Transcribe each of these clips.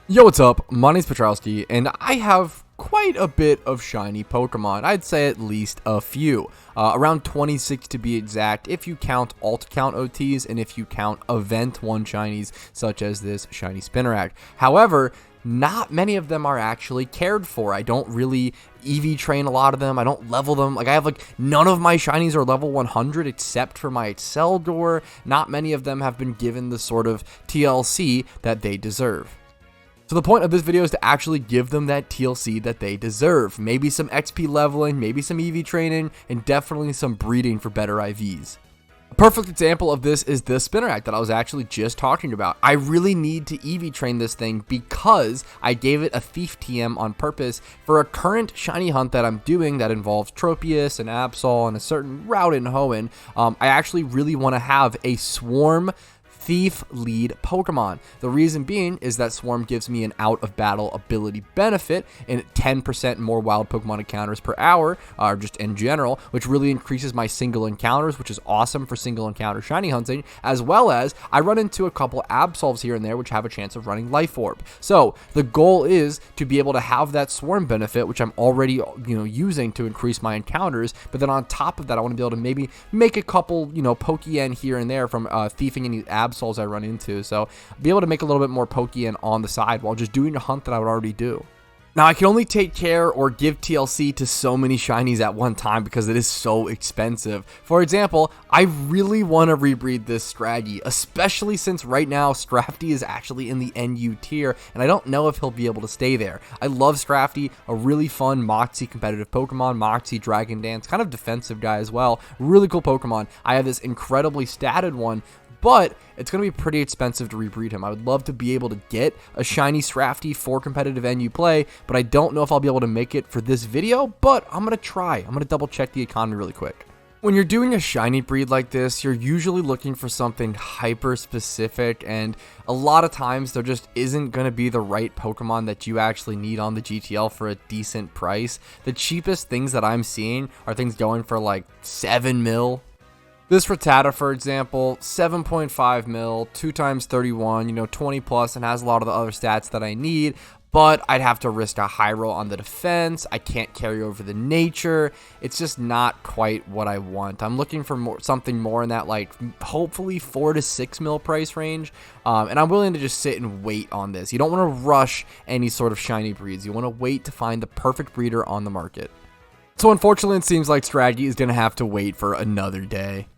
Yo, what's up? My name's Patrouski, and I have quite a bit of shiny Pokemon. I'd say at least a few. Around 26 to be exact, if you count alt count OTs and if you count event 1 shinies, such as this shiny Spinarak. However, not many of them are actually cared for. I don't really EV train a lot of them. I don't level them. Like, I have none of my shinies are level 100 except for my Exceldor. Not many of them have been given the sort of TLC that they deserve. So the point of this video is to actually give them that TLC that they deserve. Maybe some XP leveling, maybe some EV training, and definitely some breeding for better IVs. A perfect example of this is the Spinarak that I was actually just talking about. I really need to EV train this thing because I gave it a Thief TM on purpose for a current shiny hunt that I'm doing that involves Tropius and Absol and a certain route in Hoenn. I actually really want to have a Swarm Thief lead Pokemon. The reason being is that Swarm gives me an out of battle ability benefit and 10% more wild Pokemon encounters per hour, or just in general, which really increases my single encounters, which is awesome for single encounter shiny hunting, as well as I run into a couple Absols here and there which have a chance of running Life Orb. So the goal is to be able to have that Swarm benefit, which I'm already using to increase my encounters, but then on top of that I want to be able to maybe make a couple Pokeyen here and there from thiefing any Absols I run into, so be able to make a little bit more Pokeyen on the side while just doing a hunt that I would already do. Now, I can only take care or give TLC to so many shinies at one time because it is so expensive. For example, I really want to rebreed this Scraggy, especially since right now Scrafty is actually in the NU tier, and I don't know if he'll be able to stay there. I love Scrafty, a really fun Moxie competitive Pokemon, Moxie Dragon Dance, kind of defensive guy as well. Really cool Pokemon. I have this incredibly statted one, but it's going to be pretty expensive to rebreed him. I would love to be able to get a shiny Scrafty for competitive NU play, but I don't know if I'll be able to make it for this video, but I'm going to try. I'm going to double check the economy really quick. When you're doing a shiny breed like this, you're usually looking for something hyper specific, and a lot of times there just isn't going to be the right Pokemon that you actually need on the GTL for a decent price. The cheapest things that I'm seeing are things going for like 7 mil. This Rattata, for example, 7.5 mil, 2 times 31, 20 plus, and has a lot of the other stats that I need, but I'd have to risk a high roll on the defense. I can't carry over the nature. It's just not quite what I want. I'm looking for something more in that, hopefully 4 to 6 mil price range, and I'm willing to just sit and wait on this. You don't want to rush any sort of shiny breeds. You want to wait to find the perfect breeder on the market. So unfortunately, it seems like Scraggy is going to have to wait for another day.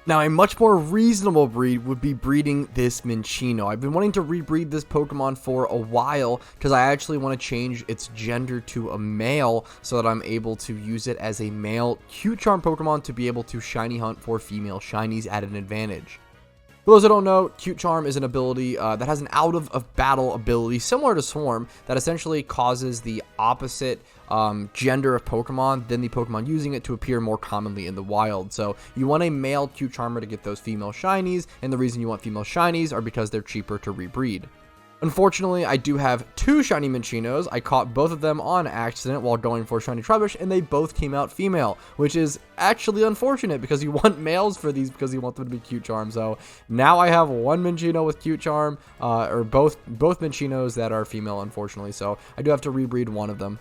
Now, a much more reasonable breed would be breeding this Minccino. I've been wanting to rebreed this Pokemon for a while because I actually want to change its gender to a male so that I'm able to use it as a male Cute Charm Pokemon to be able to shiny hunt for female shinies at an advantage. For those that don't know, Cute Charm is an ability that has an out of battle ability similar to Swarm that essentially causes the opposite gender of Pokemon than the Pokemon using it to appear more commonly in the wild. So you want a male Cute Charmer to get those female shinies, and the reason you want female shinies are because they're cheaper to rebreed. Unfortunately, I do have 2 shiny Mincinos. I caught both of them on accident while going for shiny Trubbish, and they both came out female, which is actually unfortunate because you want males for these because you want them to be Cute Charm. So now I have 1 Minccino with Cute Charm, or both Mincinos that are female, unfortunately. So I do have to rebreed one of them.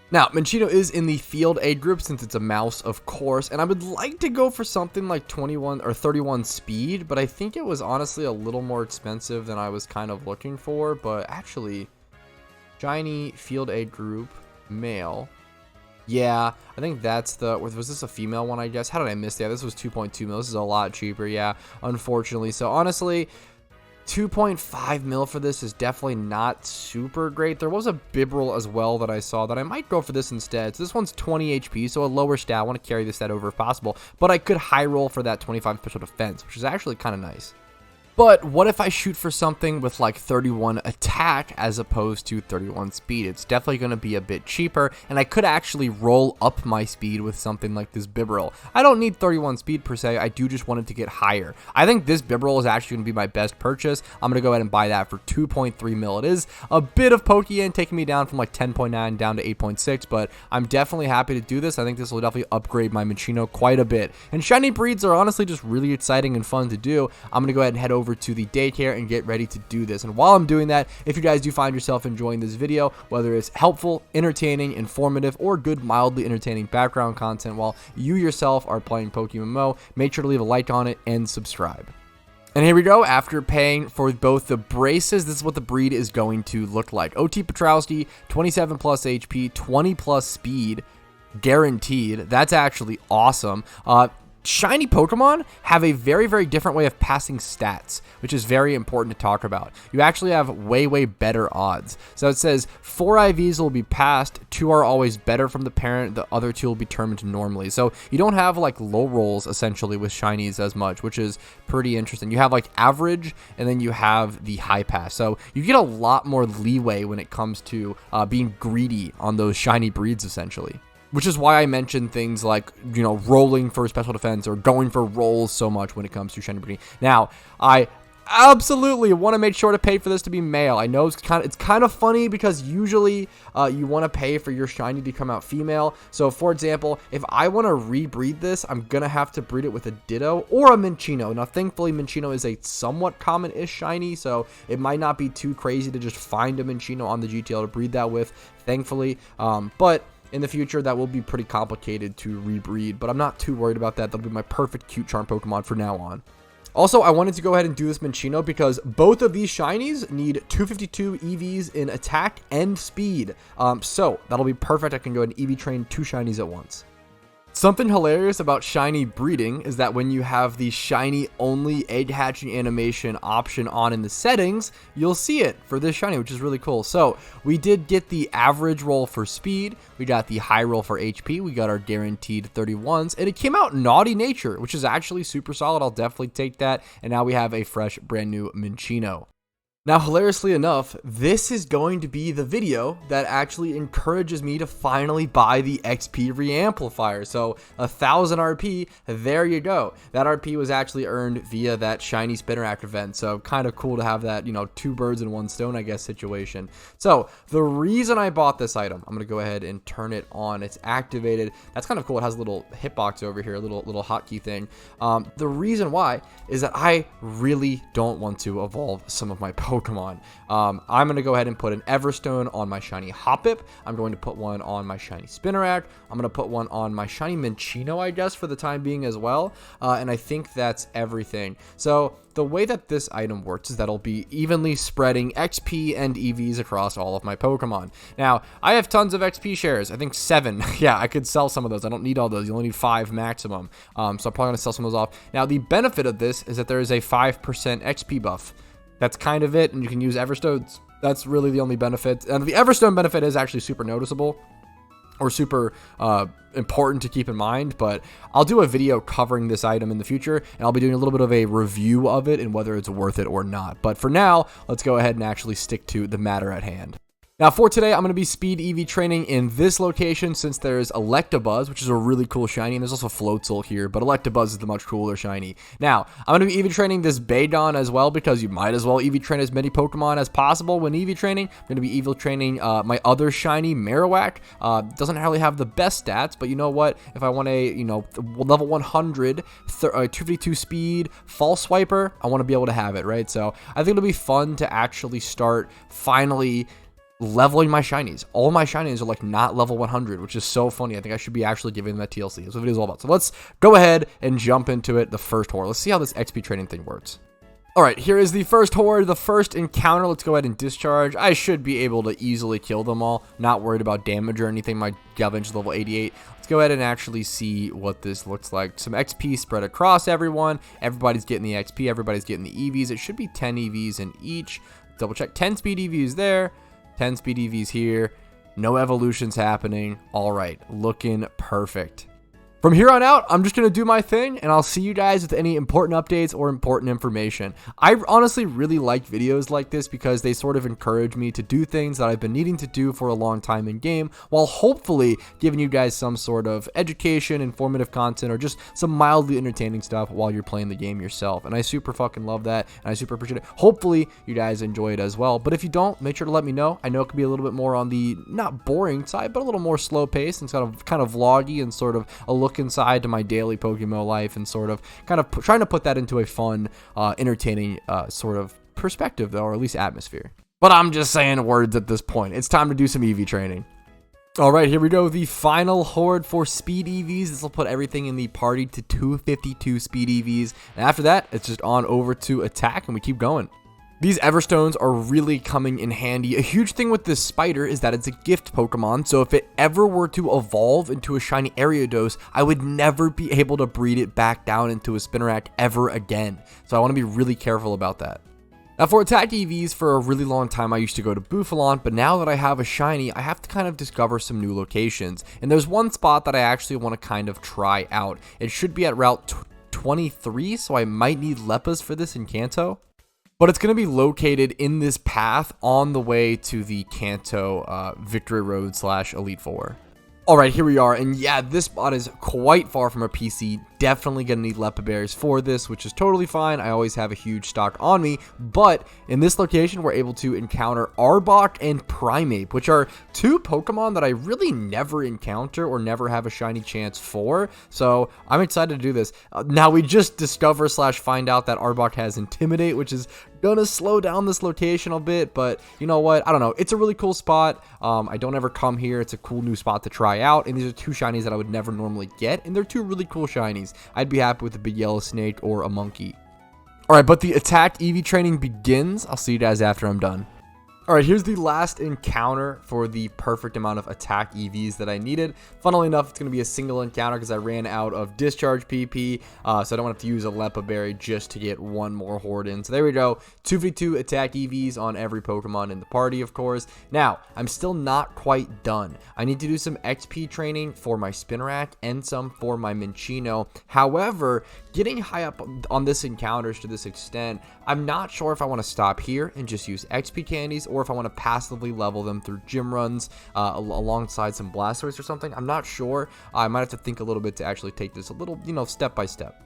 Now, Minccino is in the Field A group since it's a mouse, of course, and I would like to go for something like 21 or 31 speed, but I think it was honestly a little more expensive than I was kind of looking for. But actually, shiny Field A group, male. Yeah, I think that's the... Was this a female one, I guess? How did I miss that? This was 2.2 mil. This is a lot cheaper, yeah, unfortunately. So honestly, 2.5 mil for this is definitely not super great. There was a Bibarel as well that I saw that I might go for this instead. So this one's 20 HP, so a lower stat. I want to carry this stat over if possible, but I could high roll for that 25 special defense, which is actually kind of nice. But what if I shoot for something with like 31 attack as opposed to 31 speed? It's definitely going to be a bit cheaper, and I could actually roll up my speed with something like this Bibarel. I don't need 31 speed per se, I do just want it to get higher. I think this Bibarel is actually going to be my best purchase. I'm going to go ahead and buy that for 2.3 mil. It is a bit of Pokeyen, taking me down from like 10.9 down to 8.6, but I'm definitely happy to do this. I think this will definitely upgrade my Minccino quite a bit. And shiny breeds are honestly just really exciting and fun to do. I'm going to go ahead and head over over to the daycare and get ready to do this. And while I'm doing that, if you guys do find yourself enjoying this video, whether it's helpful, entertaining, informative, or good mildly entertaining background content while you yourself are playing PokeMMO, make sure to leave a like on it and subscribe. And here we go. After paying for both the braces, this is what the breed is going to look like. OT Patrouski, 27 plus HP, 20 plus speed, guaranteed. That's actually awesome. Shiny Pokemon have a very, very different way of passing stats, which is very important to talk about. You actually have way, way better odds. So it says 4 IVs will be passed, 2 are always better from the parent, the other 2 will be determined normally. So you don't have like low rolls essentially with shinies as much, which is pretty interesting. You have like average and then you have the high pass. So you get a lot more leeway when it comes to being greedy on those shiny breeds essentially. Which is why I mentioned things like, you know, rolling for special defense or going for rolls so much when it comes to shiny breeding. Now, I absolutely want to make sure to pay for this to be male. I know it's kind of funny because usually you want to pay for your shiny to come out female. So, for example, if I want to rebreed this, I'm going to have to breed it with a Ditto or a Minccino. Now, thankfully, Minccino is a somewhat common-ish shiny, so it might not be too crazy to just find a Minccino on the GTL to breed that with, thankfully. But in the future, that will be pretty complicated to rebreed, but I'm not too worried about that. That'll be my perfect cute charm Pokemon for now on. Also, I wanted to go ahead and do this Minccino because both of these shinies need 252 EVs in attack and speed. So that'll be perfect. I can go ahead and EV train 2 shinies at once. Something hilarious about shiny breeding is that when you have the shiny only egg hatching animation option on in the settings, you'll see it for this shiny, which is really cool. So we did get the average roll for speed, we got the high roll for HP, we got our guaranteed 31s, and it came out naughty nature, which is actually super solid. I'll definitely take that. And now we have a fresh brand new Minccino. Now, hilariously enough, this is going to be the video that actually encourages me to finally buy the XP reamplifier. So 1,000 RP, there you go. That RP was actually earned via that shiny Spinnerack event. So kind of cool to have that, you know, 2 birds in 1 stone, I guess, situation. So the reason I bought this item, I'm going to go ahead and turn it on. It's activated. That's kind of cool. It has a little hitbox over here, a little hotkey thing. The reason why is that I really don't want to evolve some of my Pokemon. I'm going to go ahead and put an Everstone on my shiny Hoppip. I'm going to put one on my shiny Spinnerack. I'm going to put one on my shiny Minccino, I guess, for the time being as well. And I think that's everything. So the way that this item works is that it'll be evenly spreading XP and EVs across all of my Pokemon. Now, I have tons of XP shares. I think 7. Yeah, I could sell some of those. I don't need all those. You only need 5 maximum. So I'm probably going to sell some of those off. Now, the benefit of this is that there is a 5% XP buff. That's kind of it, and you can use Everstones. That's really the only benefit. And the Everstone benefit is actually super noticeable or super important to keep in mind, but I'll do a video covering this item in the future, and I'll be doing a little bit of a review of it and whether it's worth it or not. But for now, let's go ahead and actually stick to the matter at hand. Now, for today, I'm going to be speed EV training in this location since there's Electabuzz, which is a really cool shiny, and there's also Floatzel here, but Electabuzz is the much cooler shiny. Now, I'm going to be EV training this Bagon as well because you might as well EV train as many Pokemon as possible when EV training. I'm going to be EV training my other shiny, Marowak. Doesn't really have the best stats, but you know what? If I want a, you know, level 100, 252 speed, False Swiper, I want to be able to have it, right? So I think it'll be fun to actually start finally leveling my shinies. All my shinies are like not level 100, which is so funny. I think I should be actually giving them that TLC. That's what the video is all about. So let's go ahead and jump into it. The first horde. Let's see how this XP training thing works. All right, here is the first horde, the first encounter. Let's go ahead and discharge. I should be able to easily kill them all. Not worried about damage or anything. My Galvant's level 88. Let's go ahead and actually see what this looks like. Some XP spread across everyone. Everybody's getting the XP. Everybody's getting the EVs. It should be 10 EVs in each. Double check. 10 speed EVs there. 10 speed EVs here. No evolutions happening. All right, looking perfect. From here on out, I'm just going to do my thing, and I'll see you guys with any important updates or important information. I honestly really like videos like this because they sort of encourage me to do things that I've been needing to do for a long time in game, while hopefully giving you guys some sort of education, informative content, or just some mildly entertaining stuff while you're playing the game yourself. And I super fucking love that, and I super appreciate it. Hopefully you guys enjoy it as well. But if you don't, make sure to let me know. I know it could be a little bit more on the not boring side, but a little more slow paced and kind of vloggy and sort of a look look inside to my daily PokeMMO life and sort of kind of trying to put that into a fun, entertaining sort of perspective, though, or at least atmosphere. But I'm just saying words at this point. It's time to do some EV training. All right, here we go. The final horde for speed EVs. This will put everything in the party to 252 speed EVs. And after that, it's just on over to attack, and we keep going. These Everstones are really coming in handy. A huge thing with this spider is that it's a gift Pokemon, so if it ever were to evolve into a shiny Ariados, I would never be able to breed it back down into a Spinarak ever again. So I want to be really careful about that. Now for attack EVs, for a really long time I used to go to Bouffalon, but now that I have a shiny, I have to kind of discover some new locations. And there's one spot that I actually want to kind of try out. It should be at Route 23, so I might need Leppas for this in Kanto. But it's going to be located in this path on the way to the Kanto Victory Road / Elite Four. Alright, here we are, and yeah, this spot is quite far from a PC. Definitely gonna need Leppa berries for this, which is totally fine. I always have a huge stock on me, but in this location, we're able to encounter Arbok and Primeape, which are two Pokemon that I really never encounter or never have a shiny chance for, so I'm excited to do this. Now, we just discover / find out that Arbok has Intimidate, which is gonna slow down this location a bit, but you know what? I don't know. It's a really cool spot. I don't ever come here. It's a cool new spot to try out, and these are two shinies that I would never normally get, and they're two really cool shinies. I'd be happy with a big yellow snake or a monkey. Alright, but the attack EV training begins. I'll see you guys after I'm done. Alright, here's the last encounter for the perfect amount of attack EVs that I needed. Funnily enough, it's going to be a single encounter because I ran out of discharge PP, so I don't have to use a Leppa berry just to get one more horde in. So there we go, 2v2 attack EVs on every Pokemon in the party, of course. Now, I'm still not quite done. I need to do some XP training for my Spinarak and some for my Minccino. However, getting high up on this encounters to this extent, I'm not sure if I want to stop here and just use XP candies, or if I want to passively level them through gym runs alongside some Blastoise or something. I'm not sure. I might have to think a little bit to actually take this a little, step by step.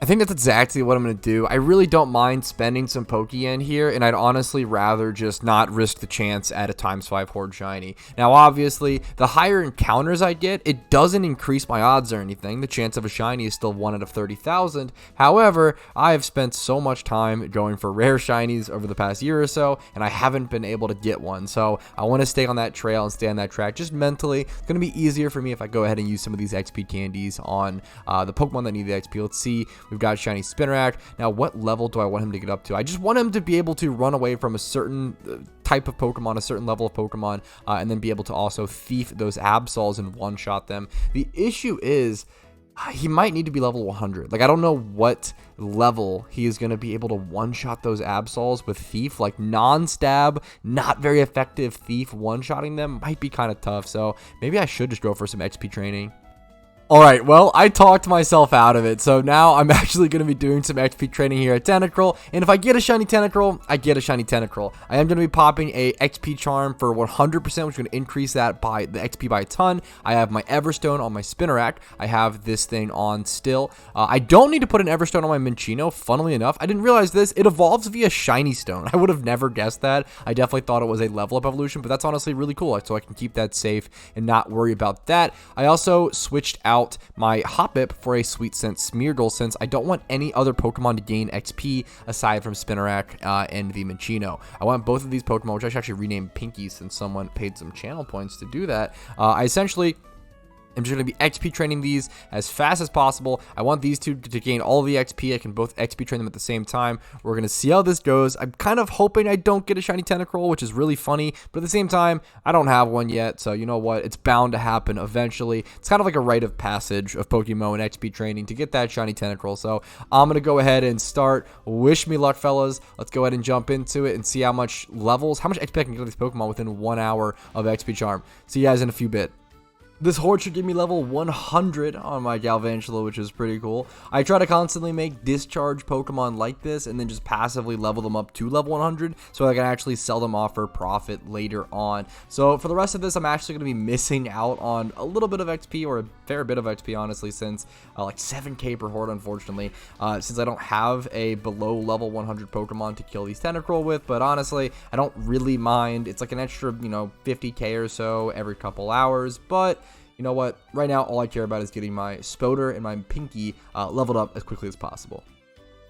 I think that's exactly what I'm going to do. I really don't mind spending some Pokeyen here, and I'd honestly rather just not risk the chance at a ×5 Horde Shiny. Now, obviously, the higher encounters I get, it doesn't increase my odds or anything. The chance of a Shiny is still 1 out of 30,000. However, I have spent so much time going for rare Shinies over the past year or so, and I haven't been able to get one. So I want to stay on that trail and stay on that track just mentally. It's going to be easier for me if I go ahead and use some of these XP candies on the Pokemon that need the XP. Let's see. We've got shiny Spinarak. Now, what level do I want him to get up to? I just want him to be able to run away from a certain type of Pokemon, a certain level of Pokemon, and then be able to also thief those Absols and one-shot them. The issue is he might need to be level 100. Like, I don't know what level he is going to be able to one-shot those Absols with Thief. Like, non-stab, not very effective Thief one-shotting them might be kind of tough. So maybe I should just go for some XP training. Alright, well, I talked myself out of it, so now I'm actually going to be doing some XP training here at Tentacruel, and if I get a shiny Tentacruel, I get a shiny Tentacruel. I am going to be popping a XP charm for 100%, which is going to increase that by the XP by a ton. I have my Everstone on my Spinarak. I have this thing on still. I don't need to put an Everstone on my Minccino, funnily enough. I didn't realize this. It evolves via Shiny Stone. I would have never guessed that. I definitely thought it was a level up evolution, but that's honestly really cool, so I can keep that safe and not worry about that. I also switched out my Hoppip for a Sweet Scent Smeargle, since I don't want any other Pokemon to gain XP aside from Spinarak and the Minccino. I want both of these Pokemon, which I should actually rename Pinky since someone paid some channel points to do that. I essentially I'm just going to be XP training these as fast as possible. I want these two to gain all the XP. I can both XP train them at the same time. We're going to see how this goes. I'm kind of hoping I don't get a shiny Tentacruel, which is really funny, but at the same time, I don't have one yet, so you know what? It's bound to happen eventually. It's kind of like a rite of passage of PokeMMO and XP training to get that shiny Tentacruel, so I'm going to go ahead and start. Wish me luck, fellas. Let's go ahead and jump into it and see how much XP I can get with these Pokemon within 1 hour of XP Charm. See you guys in a few bit. This horde should give me level 100 on my Galvantula, which is pretty cool. I try to constantly make discharge Pokemon like this and then just passively level them up to level 100 so I can actually sell them off for profit later on. So for the rest of this, I'm actually going to be missing out on a little bit of XP, or a fair bit of XP, honestly, since like 7k per horde, unfortunately, since I don't have a below level 100 Pokemon to kill these Tentacruel with. But honestly, I don't really mind. It's like an extra, 50k or so every couple hours, but you know what? Right now, all I care about is getting my Spoder and my Pinky leveled up as quickly as possible.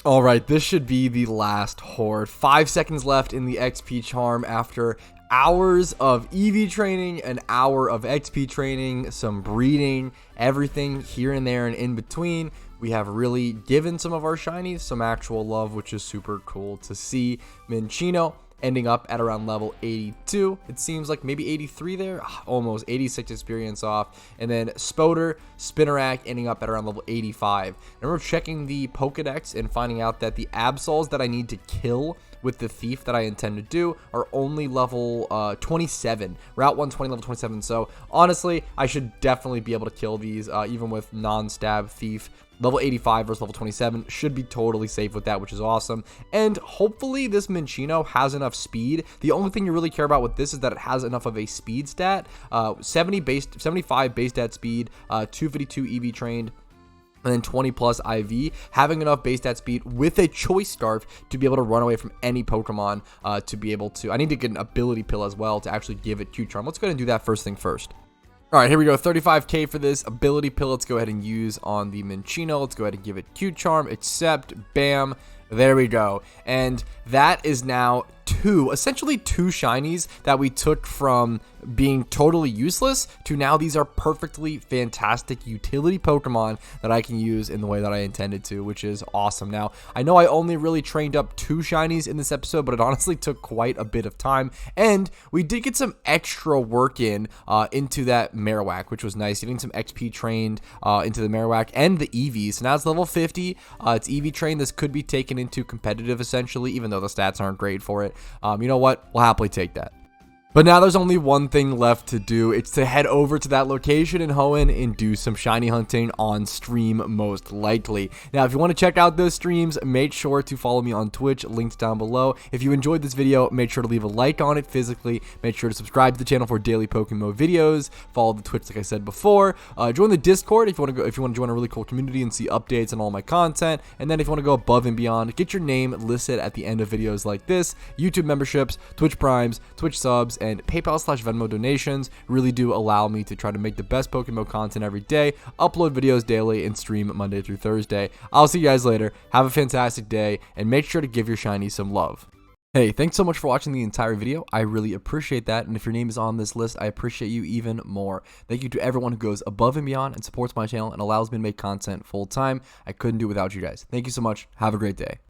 All right, this should be the last horde. 5 seconds left in the XP charm after hours of EV training, an hour of XP training, some breeding, everything here and there and in between. We have really given some of our shinies some actual love, which is super cool to see. Minccino ending up at around level 82. It seems like maybe 83 there, almost 86 experience off. And then Spoder, Spinarak ending up at around level 85. I remember checking the Pokedex and finding out that the Absols that I need to kill with the Thief that I intend to do are only level 27, Route 120 level 27. So honestly, I should definitely be able to kill these even with non-stab Thief. Level 85 versus level 27 should be totally safe with that, which is awesome. And hopefully this Minccino has enough speed. The only thing you really care about with this is that it has enough of a speed stat. 75 base stat speed, 252 EV trained, and then 20 plus IV, having enough base stat speed with a choice scarf to be able to run away from any Pokemon to be able to. I need to get an ability pill as well to actually give it Q-Charm. Let's go ahead and do that first thing first. All right, here we go. 35k for this ability pill. Let's go ahead and use on the Minccino. Let's go ahead and give it Q-Charm, accept, bam. There we go. And that is now essentially two shinies that we took from being totally useless to now these are perfectly fantastic utility Pokemon that I can use in the way that I intended to, which is awesome. Now, I know I only really trained up 2 shinies in this episode, but it honestly took quite a bit of time, and we did get some extra work into that Marowak, which was nice, getting some XP trained into the Marowak and the EV. So now it's level 50, it's EV trained. This could be taken into competitive essentially, even though the stats aren't great for it. You know what? We'll happily take that. But now there's only one thing left to do. It's to head over to that location in Hoenn and do some shiny hunting on stream, most likely. Now, if you want to check out those streams, make sure to follow me on Twitch, links down below. If you enjoyed this video, make sure to leave a like on it physically. Make sure to subscribe to the channel for daily PokeMMO videos. Follow the Twitch like I said before. Join the Discord if you want to join a really cool community and see updates on all my content. And then if you want to go above and beyond, get your name listed at the end of videos like this. YouTube memberships, Twitch Primes, Twitch subs, and PayPal/Venmo donations really do allow me to try to make the best PokeMMO content every day, upload videos daily, and stream Monday through Thursday. I'll see you guys later. Have a fantastic day, and make sure to give your shinies some love. Hey, thanks so much for watching the entire video. I really appreciate that, and if your name is on this list, I appreciate you even more. Thank you to everyone who goes above and beyond and supports my channel and allows me to make content full time. I couldn't do it without you guys. Thank you so much. Have a great day.